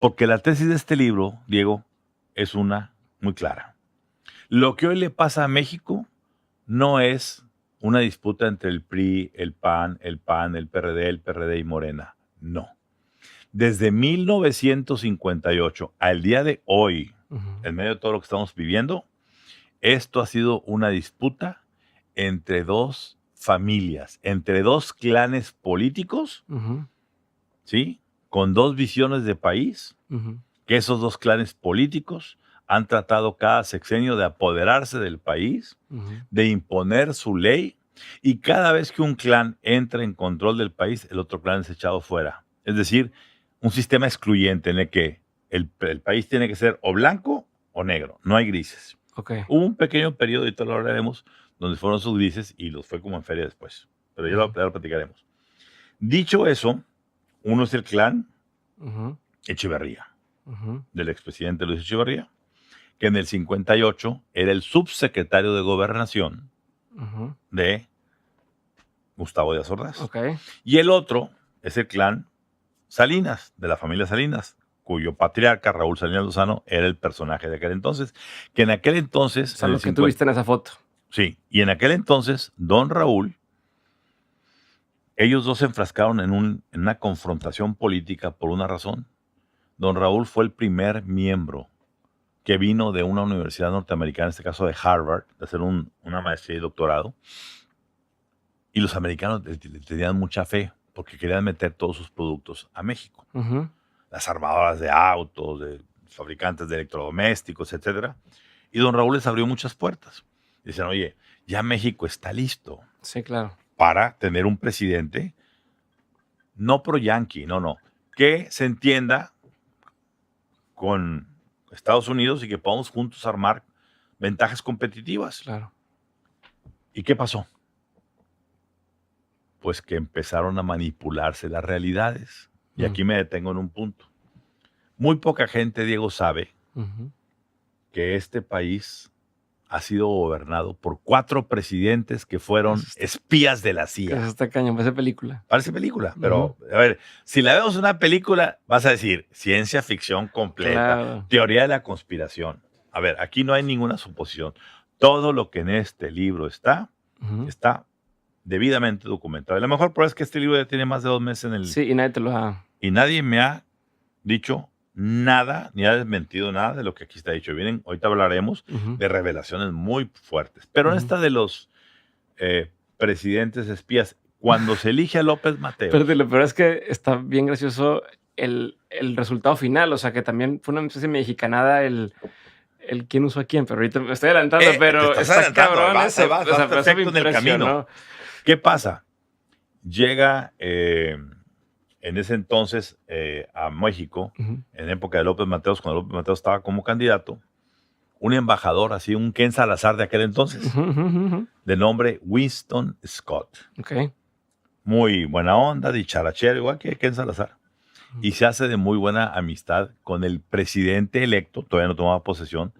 Porque la tesis de este libro, Diego, es una muy clara. Lo que hoy le pasa a México no es una disputa entre el PRI, el PAN, el PRD y Morena. No. Desde 1958 al día de hoy, en medio de todo lo que estamos viviendo, esto ha sido una disputa entre dos familias, entre dos clanes políticos, ¿sí? Con dos visiones de país, que esos dos clanes políticos han tratado cada sexenio de apoderarse del país, de imponer su ley, y cada vez que un clan entra en control del país, el otro clan es echado fuera. Es decir, un sistema excluyente en el que el país tiene que ser o blanco o negro, no hay grises. Okay. Hubo un pequeño periodo, ahorita lo hablaremos, donde fueron sus grises y los fue como en feria después, pero ya lo platicaremos. Dicho eso, uno es el clan Echeverría, del expresidente Luis Echeverría, que en el 58 era el subsecretario de Gobernación de Gustavo Díaz Ordaz. Okay. Y el otro es el clan Salinas, de la familia Salinas, cuyo patriarca, Raúl Salinas Lozano, era el personaje de aquel entonces, que en aquel entonces... O sea, lo que tú viste en esa foto. Sí, y en aquel entonces, don Raúl, ellos dos se enfrascaron en una confrontación política por una razón. Don Raúl fue el primer miembro que vino de una universidad norteamericana, en este caso de Harvard, de hacer una maestría y doctorado, y los americanos le tenían mucha fe porque querían meter todos sus productos a México. Las armadoras de autos, de fabricantes de electrodomésticos, etc. Y don Raúl les abrió muchas puertas. Dicen, oye, ya México está listo. Sí, claro. Para tener un presidente no pro-yanqui, no, que se entienda con Estados Unidos y que podamos juntos armar ventajas competitivas. Claro. ¿Y qué pasó? Pues que empezaron a manipularse las realidades. Y aquí me detengo en un punto. Muy poca gente, Diego, sabe que este país ha sido gobernado por 4 presidentes que fueron espías de la CIA. Eso está cañón, parece película. Parece película, pero a ver, si la vemos en una película, vas a decir ciencia ficción completa, Claro. Teoría de la conspiración. A ver, aquí no hay ninguna suposición. Todo lo que en este libro está debidamente documentado. Y la mejor prueba es que este libro ya tiene más de 2 meses en el... Sí, y nadie te lo ha... Y nadie me ha dicho nada, ni ha desmentido nada de lo que aquí está dicho. Vienen, ahorita hablaremos de revelaciones muy fuertes. Pero en esta de los presidentes espías, cuando se elige a López Mateos... Pero lo peor es que está bien gracioso el resultado final. O sea, que también fue una especie mexicanada el quién usó a quién. Pero ahorita me estoy adelantando, pero está cabrón eso. Va perfecto en el camino. ¿Qué pasa? Llega... en ese entonces a México, en época de López Mateos, cuando López Mateos estaba como candidato, un embajador, así un Ken Salazar de aquel entonces, de nombre Winston Scott. Okay. Muy buena onda, dicharachero, igual que Ken Salazar. Y se hace de muy buena amistad con el presidente electo, todavía no tomaba posesión,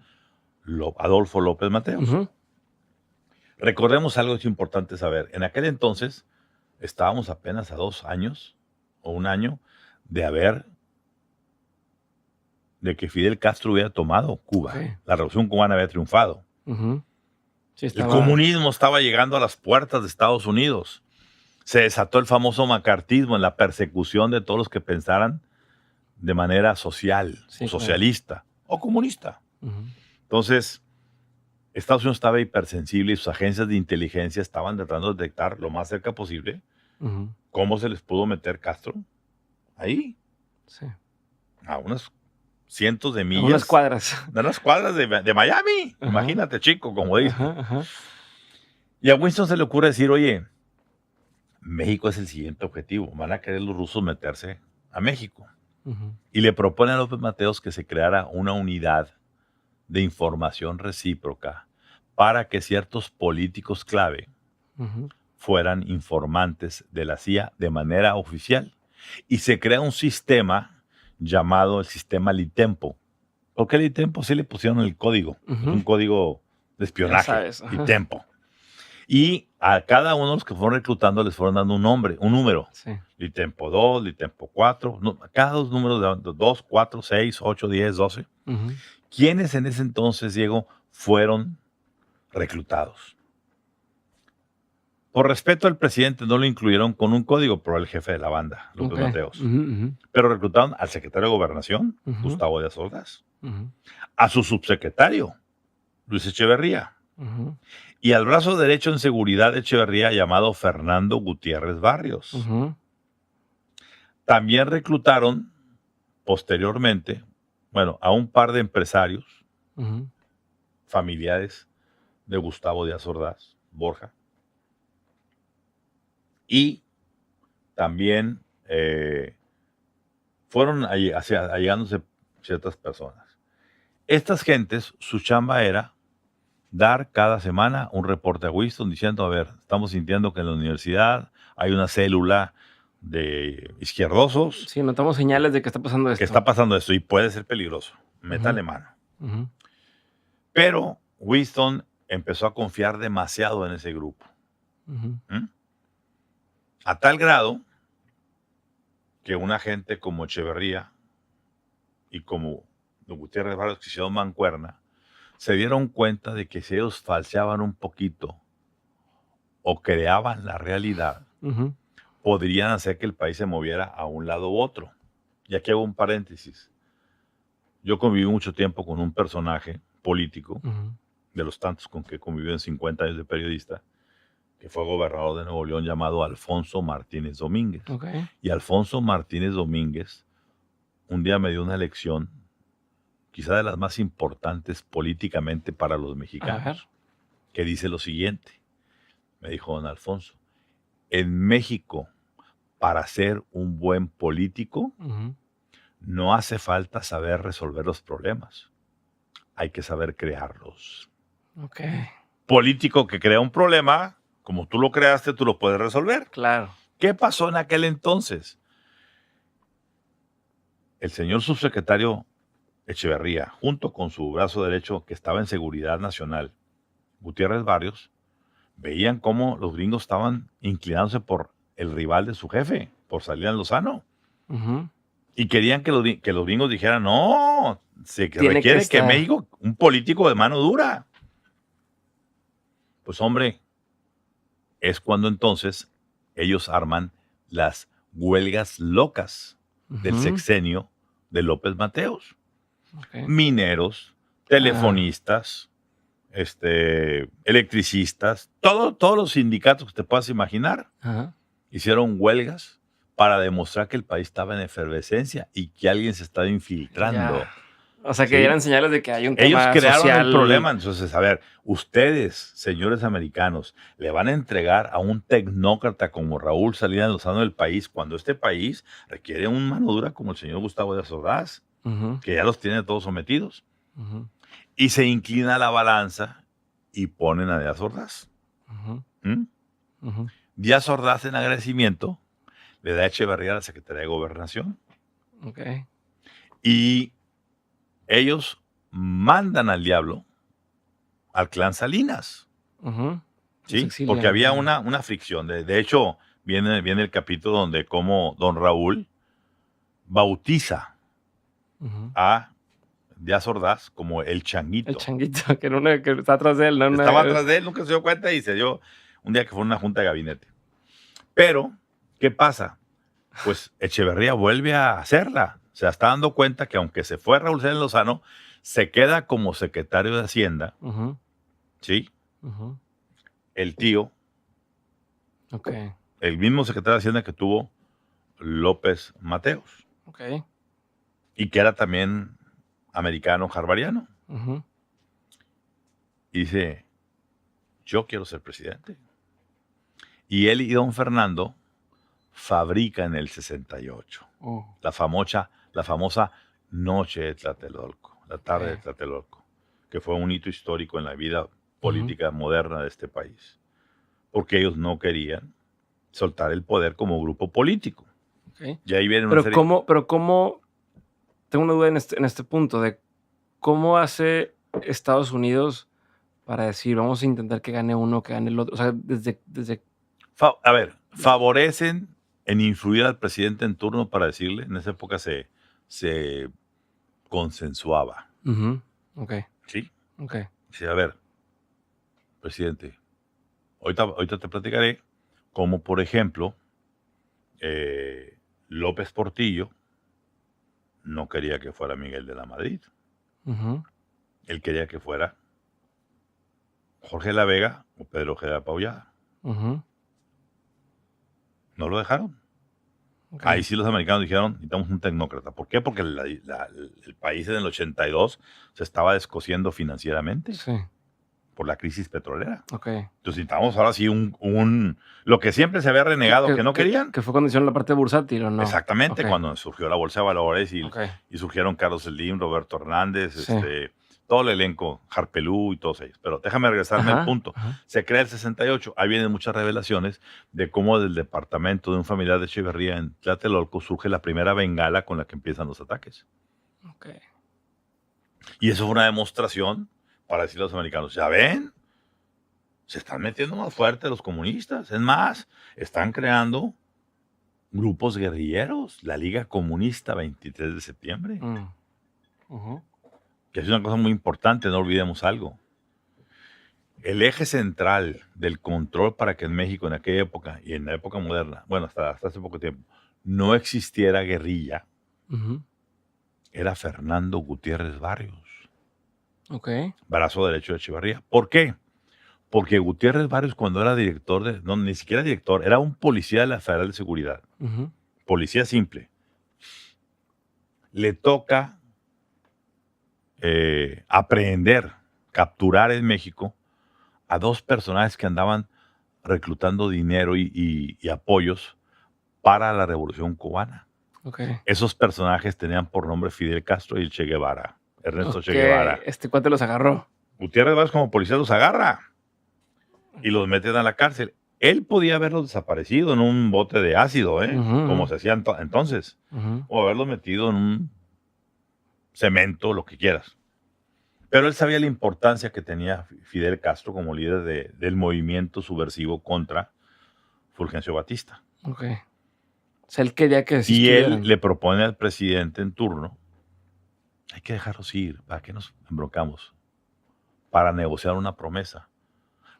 Adolfo López Mateos. Recordemos algo que es importante saber. En aquel entonces estábamos apenas a 2 años o 1 año de que Fidel Castro hubiera tomado Cuba. La Revolución Cubana había triunfado. Sí, el comunismo estaba llegando a las puertas de Estados Unidos. Se desató el famoso macartismo en la persecución de todos los que pensaran de manera social, o socialista, o comunista. Entonces, Estados Unidos estaba hipersensible y sus agencias de inteligencia estaban tratando de detectar lo más cerca posible cómo se les pudo meter Castro ahí. Sí. A unas cientos de millas. A unas cuadras. De unas cuadras de Miami. Imagínate, chico, como dice. Y a Winston se le ocurre decir, oye, México es el siguiente objetivo. Van a querer los rusos meterse a México. Y le propone a López Mateos que se creara una unidad de información recíproca para que ciertos políticos clave fueran informantes de la CIA de manera oficial. Y se crea un sistema llamado el sistema Litempo. ¿Por qué Litempo? Sí le pusieron el código. Es un código de espionaje. Litempo. Y a cada uno de los que fueron reclutando les fueron dando un nombre, un número. Sí. Litempo 2, Litempo 4, cada dos números de 2, 4, 6, 8, 10, 12. ¿Quiénes en ese entonces, Diego, fueron reclutados? Por respeto al presidente no lo incluyeron con un código, pero el jefe de la banda, López Mateos. Pero reclutaron al secretario de Gobernación, Gustavo Díaz Ordaz, a su subsecretario, Luis Echeverría, y al brazo derecho en seguridad de Echeverría, llamado Fernando Gutiérrez Barrios. También reclutaron posteriormente, a un par de empresarios, familiares de Gustavo Díaz Ordaz, Borja, y también fueron allegándose ciertas personas. Estas gentes, su chamba era dar cada semana un reporte a Winston diciendo, a ver, estamos sintiendo que en la universidad hay una célula de izquierdosos. Sí, notamos señales de que está pasando esto. Que está pasando esto y puede ser peligroso. Métale mano. Pero Winston empezó a confiar demasiado en ese grupo. A tal grado que una gente como Echeverría y como Gutiérrez Barrios, que hicieron mancuerna, se dieron cuenta de que si ellos falseaban un poquito o creaban la realidad, podrían hacer que el país se moviera a un lado u otro. Y aquí hago un paréntesis. Yo conviví mucho tiempo con un personaje político, de los tantos con que conviví en 50 años de periodista, que fue gobernador de Nuevo León, llamado Alfonso Martínez Domínguez. Y Alfonso Martínez Domínguez un día me dio una lección, quizá de las más importantes políticamente para los mexicanos, que dice lo siguiente. Me dijo don Alfonso, en México, para ser un buen político, no hace falta saber resolver los problemas. Hay que saber crearlos. Político que crea un problema, como tú lo creaste, tú lo puedes resolver. Claro. ¿Qué pasó en aquel entonces? El señor subsecretario Echeverría, junto con su brazo derecho que estaba en Seguridad Nacional, Gutiérrez Barrios, veían cómo los gringos estaban inclinándose por el rival de su jefe, por Salinas Lozano. Y querían que los gringos dijeran, no, se requiere que México, un político de mano dura. Pues hombre, es cuando entonces ellos arman las huelgas locas del sexenio de López Mateos. Mineros, telefonistas, electricistas, todos los sindicatos que te puedas imaginar, hicieron huelgas para demostrar que el país estaba en efervescencia y que alguien se estaba infiltrando. O sea, que eran señales de que hay un tema Ellos crearon social. el problema. Entonces, a ver, ustedes, señores americanos, le van a entregar a un tecnócrata como Raúl Salinas Lozano del país, cuando este país requiere un mano dura como el señor Gustavo Díaz Ordaz, que ya los tiene todos sometidos. Y se inclina la balanza y ponen a Díaz Ordaz. Díaz Ordaz, en agradecimiento, le da a Echeverría a la Secretaría de Gobernación. Y ellos mandan al diablo al clan Salinas. ¿Sí? Porque había una fricción. De hecho, viene el capítulo donde como don Raúl bautiza a Díaz Ordaz como el Changuito. El Changuito, que está atrás de él. ¿No? Estaba atrás de él, nunca se dio cuenta y se dio un día que fue una junta de gabinete. Pero, ¿qué pasa? Pues Echeverría vuelve a hacerla. Se está dando cuenta que aunque se fue Raúl Salinas Lozano, se queda como secretario de Hacienda. ¿Sí? El tío. El mismo secretario de Hacienda que tuvo López Mateos. Y que era también americano, harvariano. Y dice, yo quiero ser presidente. Y él y don Fernando fabrican en el 68 la famosa Noche de Tlatelolco, la tarde de Tlatelolco, que fue un hito histórico en la vida política moderna de este país, porque ellos no querían soltar el poder como grupo político. Y ahí viene una serie... ¿Cómo? Tengo una duda en este punto de cómo hace Estados Unidos para decir, vamos a intentar que gane uno, que gane el otro? O sea, desde A ver, favorecen en influir al presidente en turno para decirle, en esa época se consensuaba, Ok, ¿sí? ok. Dice, a ver, presidente, ahorita te platicaré cómo, por ejemplo, López Portillo no quería que fuera Miguel de la Madrid. Él quería que fuera Jorge La Vega o Pedro Ojeda Paullada. No lo dejaron. Okay. Ahí sí los americanos dijeron, necesitamos un tecnócrata. ¿Por qué? Porque el país en el 82 se estaba descosiendo financieramente por la crisis petrolera. Okay. Entonces necesitamos ahora sí lo que siempre se había renegado que no querían. Que fue cuando hicieron la parte bursátil, ¿o no? Exactamente, cuando surgió la Bolsa de Valores y surgieron Carlos Slim, Roberto Hernández, todo el elenco, Harpelú y todos ellos. Pero déjame regresarme al punto. Se crea el 68. Ahí vienen muchas revelaciones de cómo del departamento de un familiar de Echeverría en Tlatelolco surge la primera bengala con la que empiezan los ataques. Okay. Y eso fue una demostración para decirle a los americanos, ¿ya ven? Se están metiendo más fuerte los comunistas. Es más, están creando grupos guerrilleros. La Liga Comunista 23 de septiembre. Que es una cosa muy importante, no olvidemos algo. El eje central del control para que en México en aquella época y en la época moderna, bueno, hasta hace poco tiempo, no existiera guerrilla, era Fernando Gutiérrez Barrios. Brazo derecho de Echeverría. ¿Por qué? Porque Gutiérrez Barrios, cuando era director no, ni siquiera director, era un policía de la Federal de Seguridad. Policía simple. Le toca aprehender, capturar en México a dos personajes que andaban reclutando dinero y apoyos para la Revolución Cubana. Esos personajes tenían por nombre Fidel Castro y el Che Guevara, Ernesto Che Guevara. Este cuate los agarró. Gutiérrez Barrios como policía los agarra y los meten a la cárcel. Él podía haberlos desaparecido en un bote de ácido, como se hacía entonces, o haberlos metido en un cemento, lo que quieras. Pero él sabía la importancia que tenía Fidel Castro como líder del movimiento subversivo contra Fulgencio Batista. O sea, él quería que y él le propone al presidente en turno, hay que dejarlos ir, ¿para qué nos embroncamos? Para negociar una promesa.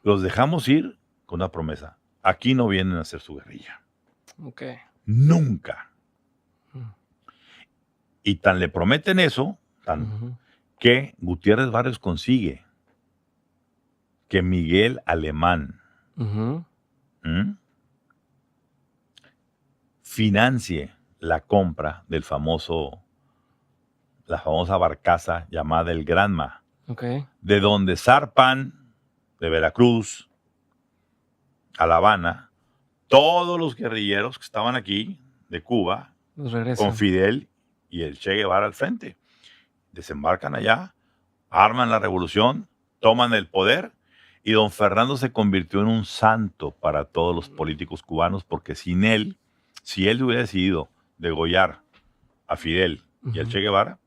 Los dejamos ir con una promesa. Aquí no vienen a hacer su guerrilla. Nunca. Y tan le prometen eso, que Gutiérrez Barrios consigue que Miguel Alemán financie la compra la famosa barcaza llamada el Granma, de donde zarpan de Veracruz a La Habana todos los guerrilleros que estaban aquí de Cuba con Fidel y el Che Guevara al frente. Desembarcan allá, arman la revolución, toman el poder y don Fernando se convirtió en un santo para todos los políticos cubanos porque sin él, si él hubiera decidido degollar a Fidel y al Che Guevara,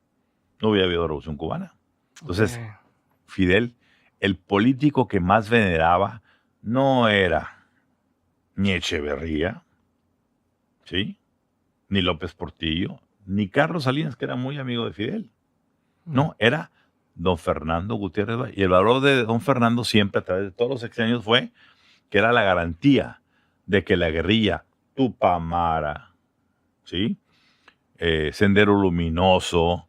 no hubiera habido revolución cubana. Entonces, Fidel, el político que más veneraba no era ni Echeverría, ¿sí? Ni López Portillo, ni Carlos Salinas, que era muy amigo de Fidel. No, era don Fernando Gutiérrez. Y el valor de don Fernando siempre, a través de todos los sexenios, fue que era la garantía de que la guerrilla Tupamara, ¿sí? Sendero Luminoso,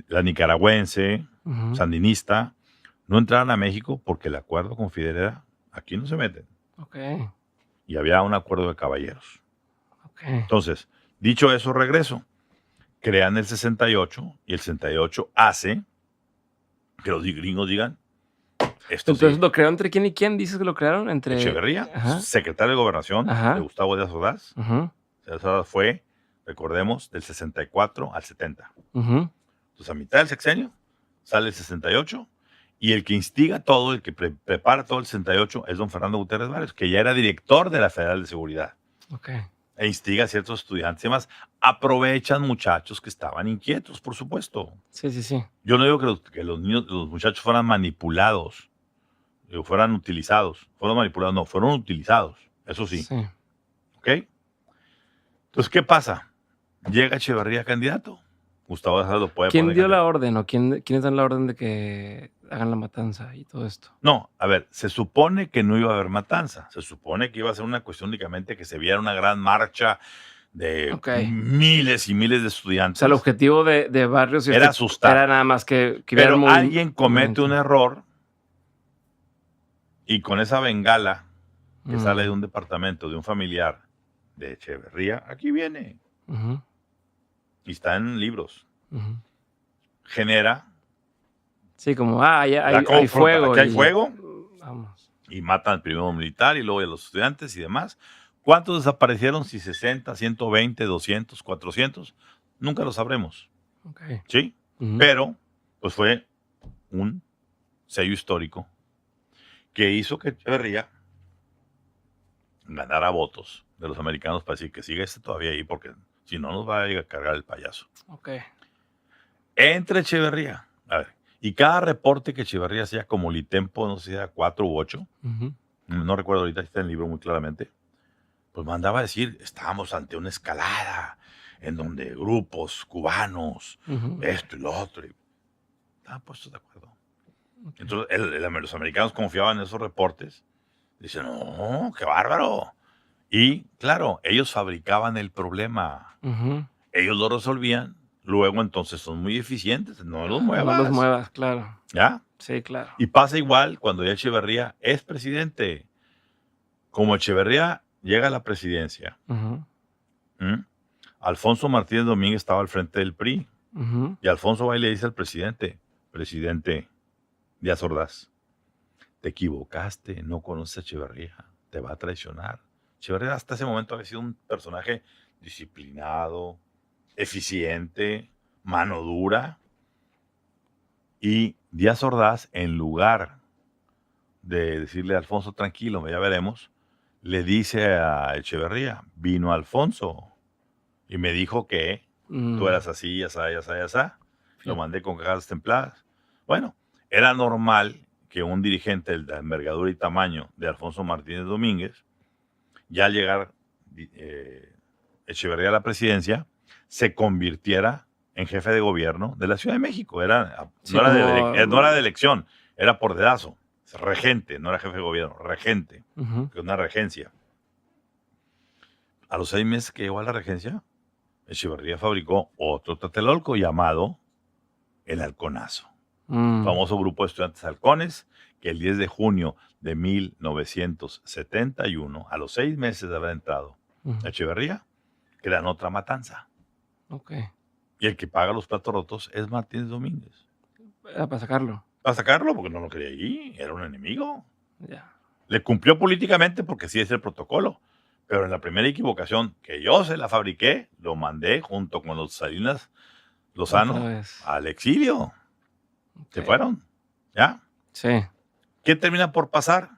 la nicaragüense, sandinista, no entraran a México porque el acuerdo con Fidel era, aquí no se meten. Y había un acuerdo de caballeros. Entonces, dicho eso, regreso. Crean el 68 y el 68 hace que los gringos digan esto. Entonces, ¿lo crearon entre quién y quién? ¿Dices que lo crearon? Entre Echeverría, secretario de Gobernación de Gustavo Díaz Ordaz. Díaz Ordaz fue, recordemos, del 64 al 70. Entonces, a mitad del sexenio sale el 68 y el que instiga todo, el que prepara todo el 68 es don Fernando Gutiérrez Barrios, que ya era director de la Federal de Seguridad. E instiga a ciertos estudiantes y demás. Aprovechan muchachos que estaban inquietos, por supuesto. Sí. Yo no digo que los muchachos fueran manipulados. Digo, fueran utilizados. Fueron manipulados, no, fueron utilizados. Eso sí. Sí. ¿Ok? Entonces, ¿qué pasa? Llega Echeverría candidato. Gustavo Díaz lo puede ¿Quién poner dio la candidato. orden o quiénes dan la orden de que hagan la matanza y todo esto? No, a ver, se supone que no iba a haber matanza. Se supone que iba a ser una cuestión únicamente que se viera una gran marcha de Ok. miles y miles de O estudiantes. sea, el objetivo de Barrios Era asustar. era nada más que hubiera Pero un alguien comete movimiento. un error y con esa bengala que sale de un departamento de un familiar de Echeverría, aquí viene Ujú, y está en libros, ujú. genera Sí, como, hay confronta- fuego. aquí hay fuego. Vamos. Y matan al primero militar y luego a los estudiantes y demás. ¿Cuántos desaparecieron? Si 60, 120, 200, 400, nunca lo sabremos, Ok. ¿sí? Ujú. Pero, pues fue un sello histórico que hizo que Echeverría ganara votos de los americanos para decir que siga todavía ahí, porque si no nos va a llegar a cargar el payaso. Ok. Entre Echeverría, a ver, y cada reporte que Echeverría hacía como Litempo, no sé si era 4 u 8, Ujú. no recuerdo ahorita, está en el libro muy claramente, pues mandaba a decir, estábamos ante una escalada en donde grupos cubanos, Ujú. esto y lo otro, y estaban puestos de acuerdo. Ok. Entonces los americanos confiaban en esos reportes. Dicen, no, qué bárbaro. Y claro, ellos fabricaban el problema. Ujú. Ellos lo resolvían. Luego entonces son muy eficientes. No los muevas. No los muevas, claro. ¿Ya? Sí, claro. Y pasa igual cuando ya Echeverría es presidente. Como Echeverría llega a la presidencia, Ujú, ¿m? Alfonso Martínez Domínguez estaba al frente del PRI. ujú. Y Alfonso va y le dice al presidente Díaz Ordaz, te equivocaste, no conoces a Echeverría, te va a traicionar. Echeverría hasta ese momento había sido un personaje disciplinado, eficiente, mano dura. Y Díaz Ordaz, en lugar de decirle a Alfonso, tranquilo, ya veremos, le dice a Echeverría, vino Alfonso y me dijo que tú eras así, ya sabes, ya sabes. Lo mandé con cajas templadas. Bueno, era normal que un dirigente de la envergadura y tamaño de Alfonso Martínez Domínguez, ya al llegar Echeverría a la presidencia, se convirtiera en jefe de gobierno de la Ciudad de México. Sí, no era de elección, era por dedazo. Regente, no era jefe de gobierno, regente, Ujú. que es una regencia. A los 6 meses que llegó a la regencia, Echeverría fabricó otro Tlatelolco llamado el Halconazo. Famoso grupo de estudiantes halcones que el 10 de junio de 1971, a los 6 meses de haber entrado Ujú. Echeverría, crean otra matanza. Ok. Y el que paga los platos rotos es Martínez Domínguez. Era para sacarlo. Para sacarlo, porque no lo quería allí, era un enemigo. Ya. Le cumplió políticamente porque sí es el protocolo. Pero en la primera equivocación, que yo se la fabriqué, lo mandé junto con los Salinas Otra Lozano vez. al exilio. Se Ok. fueron. ¿Ya? Sí. ¿Qué termina por pasar?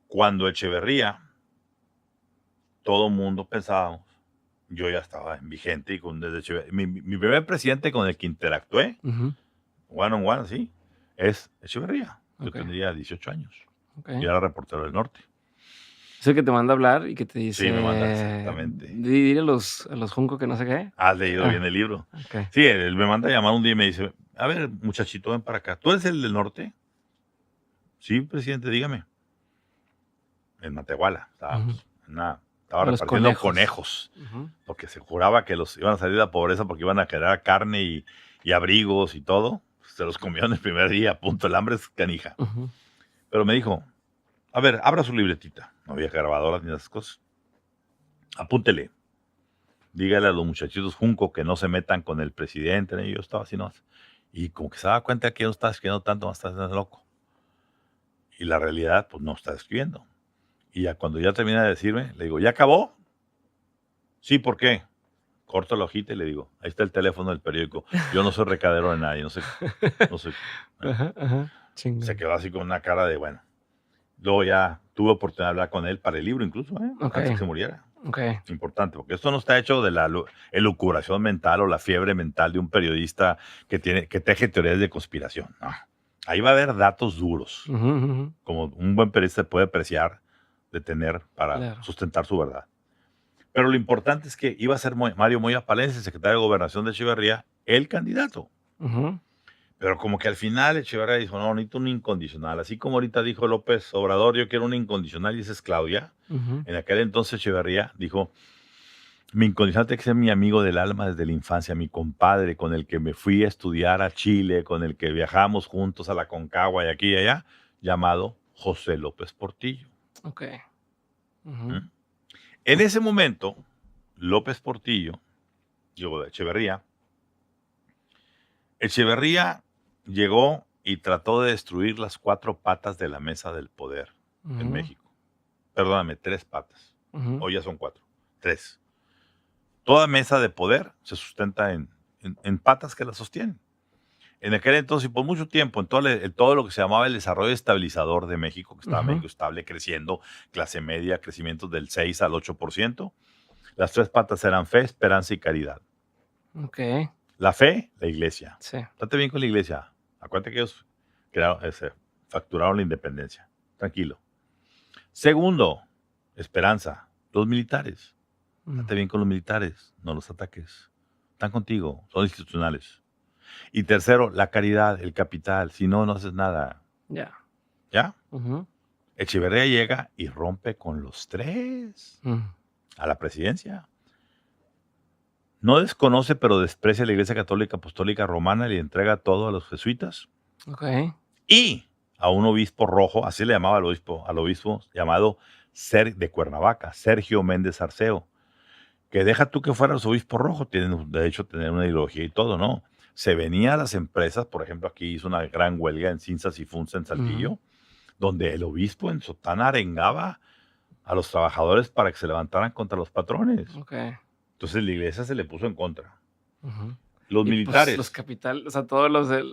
Cuando Echeverría, todo el mundo pensábamos, yo ya estaba vigente y desde Echeverría, mi primer presidente con el que interactué, Ujú. one on one, sí, es Echeverría. Yo Ok. tendría 18 años. Ok. Y era reportero del norte. Es el que te manda a hablar y que te dice. Sí, me manda exactamente. Dile a los Junco que no sé qué. Has leído bien el libro. Ok. Sí, él me manda a llamar un día y me dice, a ver, muchachito, ven para acá. ¿Tú eres el del norte? Sí, presidente, dígame. En Matehuala. Ujú. Estaba Los repartiendo conejos. Ujú. Porque se juraba que los iban a salir de la pobreza porque iban a generar carne y abrigos y todo. Se los comieron el primer día, punto. El hambre es canija. Ujú. Pero me dijo, a ver, abra su libretita. No había grabadoras ni esas cosas. Apúntele. Dígale a los muchachitos Junco que no se metan con el presidente. Y yo estaba así, no. Y como que se daba cuenta que yo no estaba escribiendo tanto, más estaba haciendo loco. Y la realidad, pues no está escribiendo. Y ya cuando ya termina de decirme, le digo, ¿ya acabó? Sí, ¿por qué? Corto la hojita y le digo, ahí está el teléfono del periódico. Yo no soy recadero de nadie, no sé. Ajá, ajá. Chingón. Se quedó así con una cara de, bueno. Luego ya tuve oportunidad de hablar con él para el libro incluso, Ok. antes que se muriera. Ok. Importante, porque esto no está hecho de la elucubración mental o la fiebre mental de un periodista que teje teorías de conspiración. No. Ahí va a haber datos duros, Ujú. como un buen periodista puede apreciar de tener para Claro. sustentar su verdad. Pero lo importante es que iba a ser Mario Moya Palencia, secretario de Gobernación de Echeverría, el candidato. Ujú. Pero como que al final Echeverría dijo, no, necesito un incondicional. Así como ahorita dijo López Obrador, yo quiero un incondicional y esa es Claudia. Ujú. En aquel entonces Echeverría dijo, mi incondicional tiene que ser mi amigo del alma desde la infancia, mi compadre, con el que me fui a estudiar a Chile, con el que viajamos juntos a la Concagua y aquí y allá, llamado José López Portillo. Ok. Ujú. ¿Mm? En ese momento, López Portillo, digo, Echeverría llegó y trató de destruir las 4 patas de la mesa del poder en Ujú. México. Perdóname, 3 patas. Ujú. Hoy ya son 4. 3. Toda mesa de poder se sustenta en patas que la sostienen. En aquel entonces, y por mucho tiempo, en todo lo que se llamaba el desarrollo estabilizador de México, que estaba Ujú. México estable, creciendo, clase media, crecimientos del 6 al 8%, las 3 patas eran fe, esperanza y caridad. Ok. La fe, la iglesia. Sí. Date bien con la iglesia. Acuérdate que ellos facturaron la independencia. Tranquilo. Segundo, esperanza. Los militares. Mm. Date bien con los militares. No los ataques. Están contigo. Son institucionales. Y tercero, la caridad, el capital. Si no, no haces nada. Ya. ¿Ya? Ujú. Echeverría llega y rompe con los 3 Mm. a la presidencia. No desconoce, pero desprecia a la Iglesia Católica Apostólica Romana y le entrega todo a los jesuitas. Ok. Y a un obispo rojo, así le llamaba al obispo llamado de Cuernavaca, Sergio Méndez Arceo, que deja tú que fuera obispo rojo, tienen de hecho tener una ideología y todo, ¿no? Se venía a las empresas, por ejemplo, aquí hizo una gran huelga en Cinzas y Funza en Saltillo, donde el obispo en sotana arengaba a los trabajadores para que se levantaran contra los patrones. Ok. Entonces la iglesia se le puso en contra. Ujú. Los Y pues los militares, capitales, o sea, todos los del.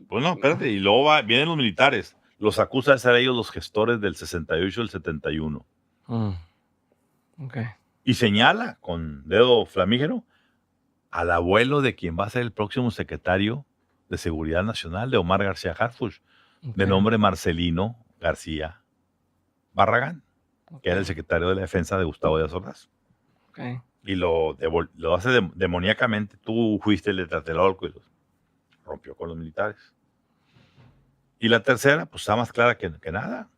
pues no, espérate, y luego vienen los militares, los acusa de ser ellos los gestores del 68 y el 71. Mm. Ok. Y señala con dedo flamígero al abuelo de quien va a ser el próximo secretario de Seguridad Nacional, de Omar García Harfuch, de Ok. nombre Marcelino García Barragán, que era el Ok. secretario de la Defensa de Gustavo Díaz Ordaz. Ok. Y lo hace demoníacamente. Tú fuiste el de Tlatelolco y rompió con los militares. Y la tercera, pues está más clara que nada.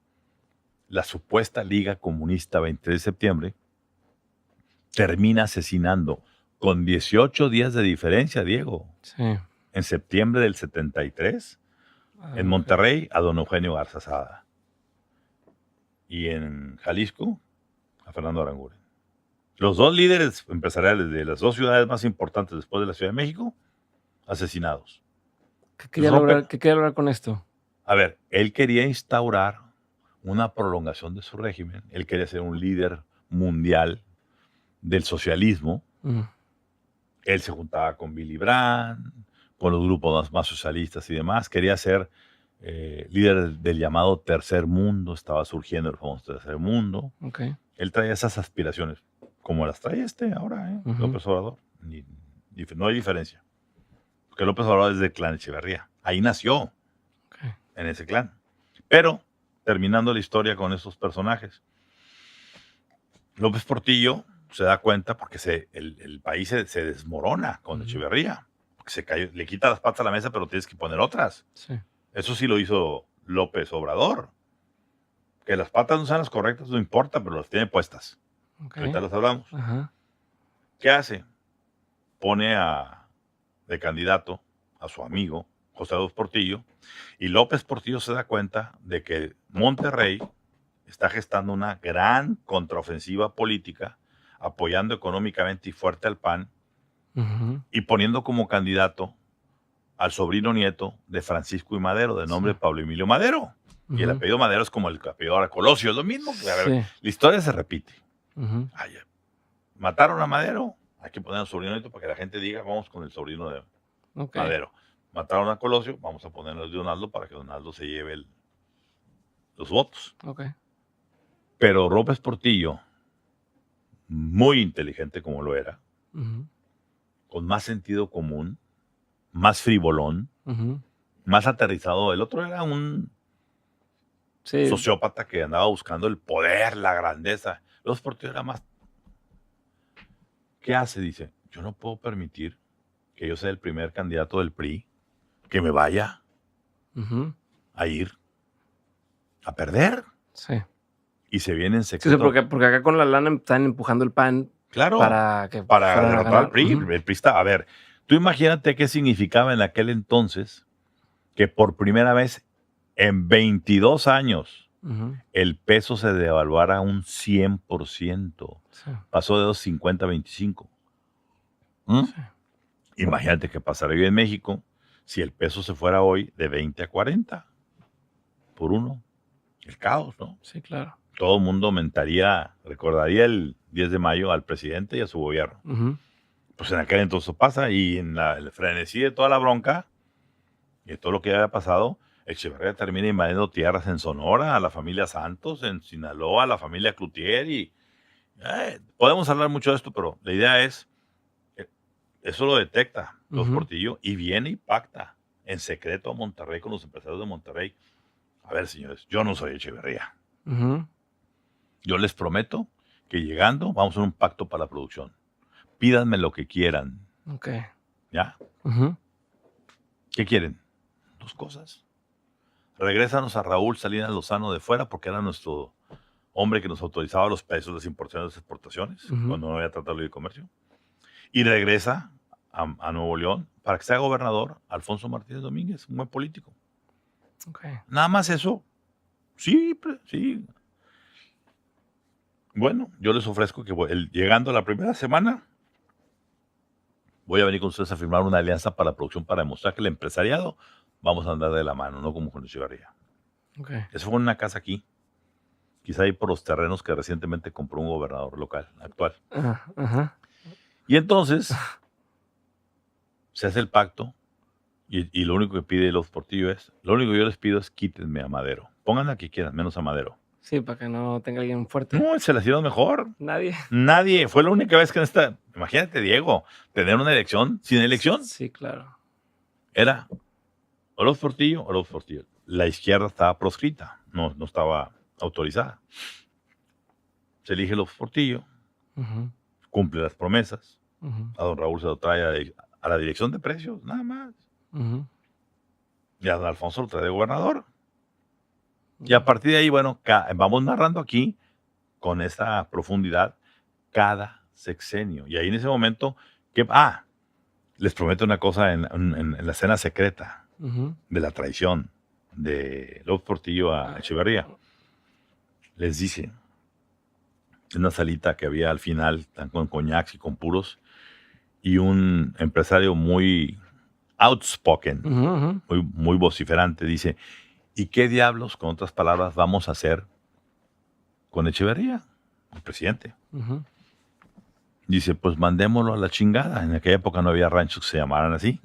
La supuesta Liga Comunista 23 de septiembre termina asesinando con 18 días de diferencia, Diego, Sí. en septiembre del 73, en Ok. Monterrey a don Eugenio Garza Sada y en Jalisco a Fernando Aranguren. Los 2 líderes empresariales de las 2 ciudades más importantes después de la Ciudad de México, asesinados. ¿Qué quería lograr con esto? A ver, él quería instaurar una prolongación de su régimen, él quería ser un líder mundial del socialismo. Mm. Él se juntaba con Willy Brandt, con los grupos más socialistas y demás. Quería ser líder del llamado Tercer Mundo. Estaba surgiendo el famoso Tercer Mundo. Ok. Él traía esas aspiraciones, como las trae ahora, Ujú. López Obrador. No hay diferencia. Porque López Obrador es del clan Echeverría. Ahí nació, Ok. en ese clan. Pero, terminando la historia con esos personajes, López Portillo se da cuenta porque el país se desmorona con Ujú. Echeverría. Se cayó, le quita las patas a la mesa, pero tienes que poner otras. Sí. Eso sí lo hizo López Obrador. Que las patas no sean las correctas, no importa, pero las tiene puestas. Ok. Ahorita las hablamos. Ajá. ¿Qué hace? Pone de candidato a su amigo, José López Portillo, y López Portillo se da cuenta de que Monterrey está gestando una gran contraofensiva política, apoyando económicamente y fuerte al PAN Ujú. y poniendo como candidato al sobrino nieto de Francisco y Madero, de nombre Sí. Pablo Emilio Madero. Y el Ujú. apellido Madero es como el apellido ahora Colosio, es lo mismo. A ver, Sí. la historia se repite. Ujú. Ay, mataron a Madero, hay que poner al sobrino nieto para que la gente diga, vamos con el sobrino de Ok. Madero. Mataron a Colosio, vamos a ponerlo de Donaldo para que Donaldo se lleve los votos. Ok. Pero López Portillo, muy inteligente como lo era, Ujú. con más sentido común, más frivolón, Ujú. más aterrizado. El otro era un sociópata que andaba buscando el poder, la grandeza. López Portillo era más... ¿Qué hace? Dice, yo no puedo permitir que yo sea el primer candidato del PRI que me vaya a ir a perder. Sí. Y se viene en secreto. Sí, porque acá con la lana están empujando el PAN. Claro, para derrotar al PRI. El PRI está... A ver, tú imagínate qué significaba en aquel entonces que por primera vez en 22 años el peso se devaluara un 100%. Sí. Pasó de 2.50 a 25. Sí. Imagínate qué pasaría en México si el peso se fuera hoy de 20 a 40 por uno. El caos, ¿no? Sí, claro. Todo el mundo recordaría el 10 de mayo al presidente y a su gobierno. Pues en aquel entonces pasa, y en el frenesí de toda la bronca y de todo lo que había pasado, Echeverría termina invadiendo tierras en Sonora, a la familia Santos, en Sinaloa, a la familia Cloutier, y podemos hablar mucho de esto, pero la idea es, eso lo detecta López Portillo y viene y pacta en secreto a Monterrey con los empresarios de Monterrey. A ver, señores, yo no soy Echeverría. Yo les prometo que llegando vamos a hacer un pacto para la producción. Pídanme lo que quieran. Ok. ¿Ya? ¿Qué quieren? 2 cosas. Regrésanos a Raúl Salinas Lozano de fuera, porque era nuestro hombre que nos autorizaba los precios de las importaciones y exportaciones, cuando no había tratado de libre comercio. Y regresa a Nuevo León para que sea gobernador Alfonso Martínez Domínguez, un buen político. Okay. Nada más eso. Sí. Bueno, yo les ofrezco que llegando a la primera semana, voy a venir con ustedes a firmar una alianza para la producción para demostrar que el empresariado vamos a andar de la mano, no como con Echeverría. Okay. Eso fue en una casa aquí, quizá ahí por los terrenos que recientemente compró un gobernador local, actual. Y entonces se hace el pacto y lo único que pide López Portillo lo único que yo les pido es quítenme a Madero. Pongan a que quieran, menos a Madero. Sí, para que no tenga alguien fuerte. No, se la hicieron mejor. Nadie. Fue la única vez que imagínate, Diego, tener una elección sin elección. Sí, claro. Era o López Portillo o López Portillo. La izquierda estaba proscrita, no estaba autorizada. Se elige López Portillo, cumple las promesas. A don Raúl se lo trae a la dirección de precios, nada más. Y a don Alfonso lo trae de gobernador. Y a partir de ahí, bueno, vamos narrando aquí con esta profundidad cada sexenio. Y ahí en ese momento, les prometo una cosa en la escena secreta de la traición de López Portillo a Echeverría. Les dice, en una salita que había al final, con coñacs y con puros, y un empresario muy outspoken, muy vociferante, dice, ¿y qué diablos, con otras palabras, vamos a hacer con Echeverría, el presidente? Dice, pues mandémoslo a la chingada. En aquella época no había ranchos que se llamaran así.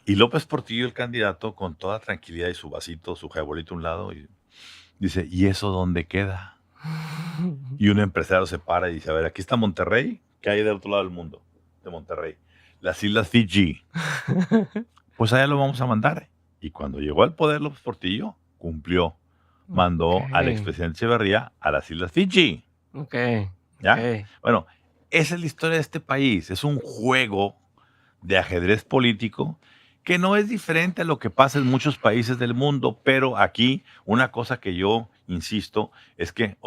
Y López Portillo, el candidato, con toda tranquilidad y su vasito, su jaibolito a un lado, y dice, ¿y eso dónde queda? Y un empresario se para y dice, a ver, aquí está Monterrey, ¿qué hay del otro lado del mundo de Monterrey? Las Islas Fiji. Pues allá lo vamos a mandar. Y cuando llegó al poder López Portillo, cumplió. Mandó al expresidente Echeverría a las Islas Fiji. ¿Ya? Bueno, esa es la historia de este país. Es un juego de ajedrez político que no es diferente a lo que pasa en muchos países del mundo, pero aquí una cosa que yo insisto es que,